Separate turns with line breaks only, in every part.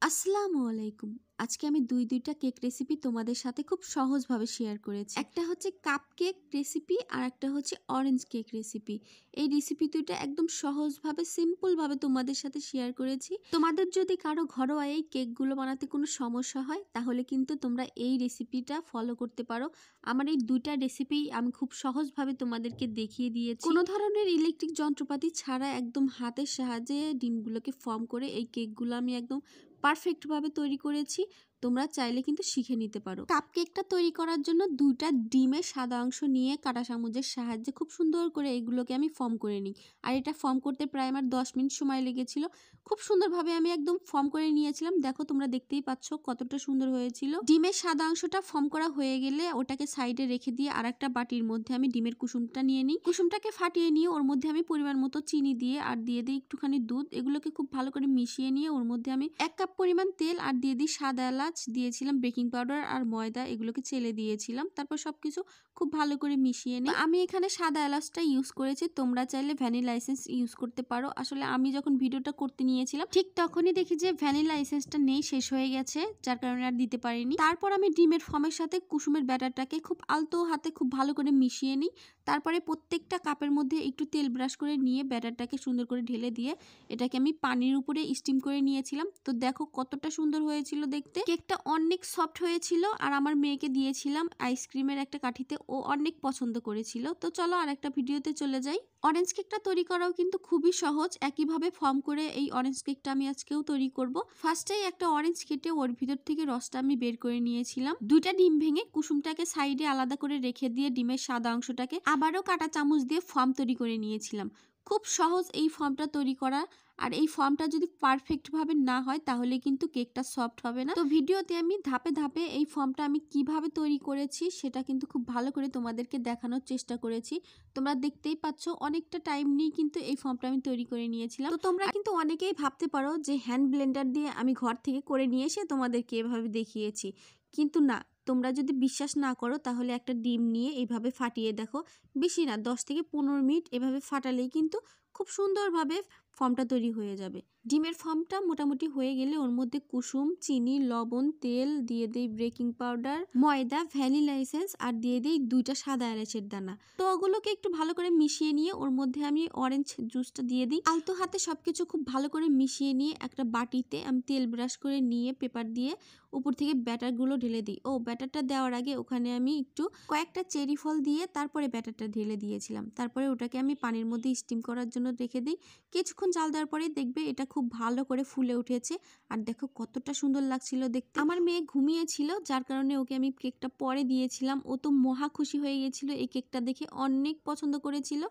আসসালামু আলাইকুম। আজকে আমি দুইটা কেক রেসিপি তোমাদের সাথে খুব সহজভাবে শেয়ার করেছি। একটা হচ্ছে কাপ কেক রেসিপি আর একটা হচ্ছে অরেঞ্জ কেক রেসিপি। এই রেসিপি দুইটা একদম সহজভাবে সিম্পলভাবে তোমাদের সাথে শেয়ার করেছি। তোমাদের যদি কারো ঘরোয়া এই কেকগুলো বানাতে কোনো সমস্যা হয় তাহলে কিন্তু তোমরা এই রেসিপিটা ফলো করতে পারো। আমার এই দুইটা রেসিপি আমি খুব সহজভাবে তোমাদেরকে দেখিয়ে দিয়েছি। কোনো ধরনের ইলেকট্রিক যন্ত্রপাতি ছাড়া একদম হাতের সাহায্যে ডিমগুলোকে ফর্ম করে এই কেকগুলো আমি একদম পারফেক্টভাবে তৈরি করেছি। তোমরা চাইলে কিন্তু শিখে নিতে পারো। কাপকেকটা তৈরি করার জন্য দুইটা ডিমের সাদা অংশ নিয়ে কাঁটা চামচের সাহায্যে খুব সুন্দর করে এগুলোকে আমি ফর্ম করে নিই। আর এটা ফর্ম করতে প্রায় আমার 10 মিনিট সময় লেগেছিল। খুব সুন্দরভাবে আমি একদম ফর্ম করে নিয়েছিলাম। দেখো তোমরা দেখতেই পাচ্ছ কতটা সুন্দর হয়েছিল। ডিমের সাদা অংশটা ফর্ম করা হয়ে গেলে ওটাকে সাইডে রেখে দিয়ে আরেকটা বাটির মধ্যে আমি ডিমের কুসুমটা নিয়ে নিই। কুসুমটাকে ফাটিয়ে নিয়ে ওর মধ্যে আমি পরিমাণ মতো চিনি দিয়ে আর দিয়ে দিই একটুখানি দুধ। এগুলোকে খুব ভালো করে মিশিয়ে নিয়ে ওর মধ্যে আমি 1 কাপ পরিমাণ তেল আর দিয়ে দিই সাদা এলাচ, দিয়েছিলাম বেকিং পাউডার আর ময়দা, এগুলোকে চেলে দিয়েছিলাম। তারপর সবকিছু খুব ভালো করে মিশিয়ে নিই। আমি এখানে সাদা এলাচটা ইউজ করেছি, তোমরা চাইলে ভ্যানিলা এসেন্স ইউজ করতে পারো। আসলে আমি যখন ভিডিওটা করতে নিয়েছিলাম ঠিক তখনই দেখি যে ভ্যানিলা এসেন্সটা নেই, শেষ হয়ে গেছে, যার কারণে আর দিতে পারিনি। তারপর আমি ডিমের ফর্মের সাথে কুসুমের ব্যাটারটাকে খুব আলতো হাতে খুব ভালো করে মিশিয়ে নিই। তারপরে প্রত্যেকটা কাপের মধ্যে একটু তেল ব্রাশ করে নিয়ে ব্যাটারটাকে সুন্দর করে ঢেলে দিয়ে এটাকে আমি পানির উপরে স্টিম করে নিয়েছিলাম। তো দেখো কতটা সুন্দর হয়েছিল দেখতে। কেকটা অনেক সফট হয়েছিল আর আমার মেয়েকে দিয়েছিলাম আইসক্রিমের একটা কাঠিতে, ও অনেক পছন্দ করেছিল। তো চলো আর একটা ভিডিওতে চলে যাই। অরেঞ্জ কেকটা তৈরি করাও কিন্তু খুবই সহজ। একইভাবে ফর্ম করে এই অরেঞ্জ কেকটা আমি আজকেও তৈরি করব। ফার্স্টেই একটা অরেঞ্জ কেটে ওর ভিতর থেকে রসটা আমি বের করে নিয়েছিলাম। দুইটা ডিম ভেঙে কুসুমটাকে সাইডে আলাদা করে রেখে দিয়ে ডিমের সাদা অংশটাকে আবারও কাঁটা চামচ দিয়ে ফর্ম তৈরি করে নিয়েছিলাম। খুব সহজ এই ফর্মটা তৈরি করা। আর এই ফর্মটা যদি পারফেক্টভাবে না হয় তাহলে কিন্তু কেকটা সফট হবে না। তো ভিডিওতে আমি ধাপে ধাপে এই ফর্মটা আমি কিভাবে তৈরি করেছি সেটা কিন্তু খুব ভালো করে তোমাদেরকে দেখানোর চেষ্টা করেছি। তোমরা দেখতেই পাচ্ছ অনেকটা টাইম নিয়ে কিন্তু এই ফর্মটা আমি তৈরি করে নিয়েছিলাম। তো তোমরা কিন্তু অনেকেই ভাবতে পারো যে হ্যান্ড ব্লেন্ডার দিয়ে আমি ঘর থেকে করে নিয়ে এসে তোমাদেরকে এভাবে দেখিয়েছি, কিন্তু না, তোমরা যদি বিশ্বাস না করো তাহলে একটা ডিম নিয়ে এইভাবে ফাটিয়ে দেখো। বেশি না, 10 থেকে 15 মিনিট এভাবে ফাটালেই কিন্তু খুব সুন্দরভাবে ফর্মটা তৈরি হয়ে যাবে। ডিমের ফর্মটা মোটামুটি হয়ে গেলে ওর মধ্যে কুসুম, চিনি, লবণ, তেল দিয়ে দেই, বেকিং পাউডার, ময়দা, ভ্যানিলা এসেন্স আর দিয়ে দেই দুইটা সাদা এলাচের দানা। তো ওগুলোকে একটু ভালো করে মিশিয়ে নিয়ে ওর মধ্যে আমি অরেঞ্জ জুসটা দিয়ে দিই। আলতো হাতে সবকিছু খুব ভালো করে মিশিয়ে নিয়ে একটা বাটিতে আমি তেল ব্রাশ করে নিয়ে পেপার দিয়ে উপর থেকে ব্যাটারগুলো ঢেলে দিই। ব্যাটারটা দেওয়ার আগে ওখানে আমি একটু কয়েকটা চেরি ফল দিয়ে তারপরে ব্যাটারটা ঢেলে দিয়েছিলাম। তারপরে ওটাকে আমি পানির মধ্যে স্টিম করার জন্য রেখে দিই। কিছুক্ষণ জাল দেওয়ার পরে দেখবে এটা খুব ভালো করে ফুলে উঠেছে। আর দেখো কতটা সুন্দর লাগছিল দেখতে। আমার মেয়ে ঘুমিয়েছিল, যার কারণে ওকে আমি কেকটা পরে দিয়েছিলাম। ও তো মহা খুশি হয়ে গেছিল, এই কেকটা দেখে অনেক পছন্দ করেছিল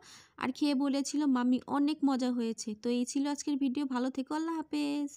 আর খেয়ে বলেছিল মাম্মি অনেক মজা হয়েছে। তো এই ছিল আজকের ভিডিও। ভালো থেকো, আল্লাহ হাফেজ।